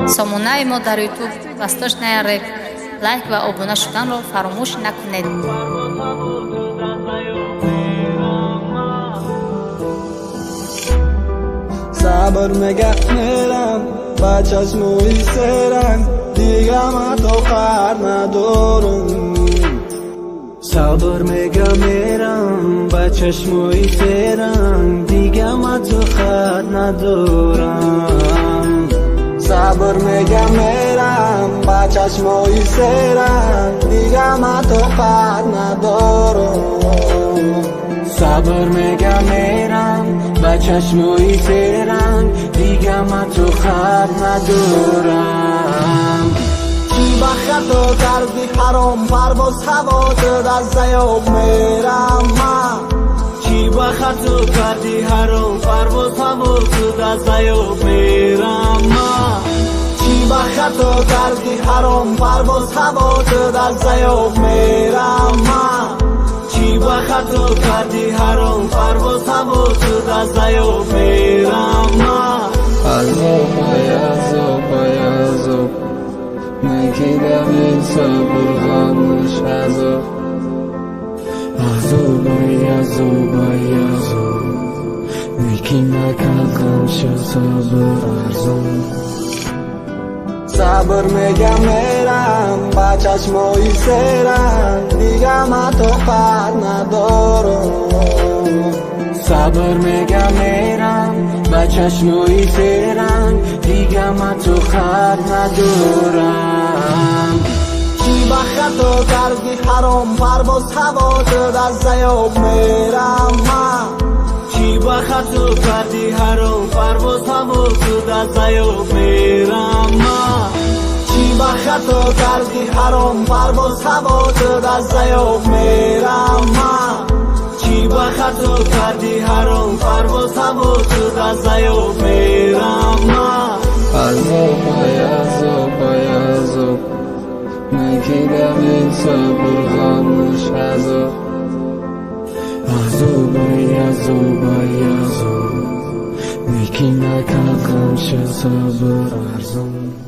сомонаи мо дар ютуб вастош наяред. лайк ва обуна шуданро фаромӯш накунед. صبر نگه میرم با چشموی سرنگ دیگه من تو خر ندارم صبر میگه میرم با چشموی سرنگ دیگه من تو خر ندارم صبر میگه میرم با چشموی سرنگ دیگه من تو خر ندارم صبر میگه میرم با چشموی سرنگ دیگه من تو خر ندارم چی بخت تو کردی حرام پرواز هوا شد از زیاب میرم من چی بخت تو کردی حرام پرواز هوا شد از زیاب میرم من چی بخت تو کردی حرام پرواز هوا شد از زیاب میرم من چی بخت تو کردی حرام پرواز هوا شد از زیاب میرم من عذاب عذاب نکیدم این صبر خاموش عذاب عذاب نکی نکردم شد صبر ارزون صبر میگم میرم با چشموی سرنگ دیگه من تو خر ندارم صبر میگم میرم با چشموی سرنگ دیگه من تو خر ندارم چی بخت تو کردی حرام پرواز هوا شد از زیاب میرم من چی بخت تو کردی حرام پرواز هوا شد از زیاب میرم من چی بخت تو کردی حرام پرواز هوا شد از زیاب میرم من چی بخت تو کردی حرام پرواز هوا شد از زیاب میرم من عذاب نکیدم این صبر خاموش عذاب نکی نکردم شد صبر ارزون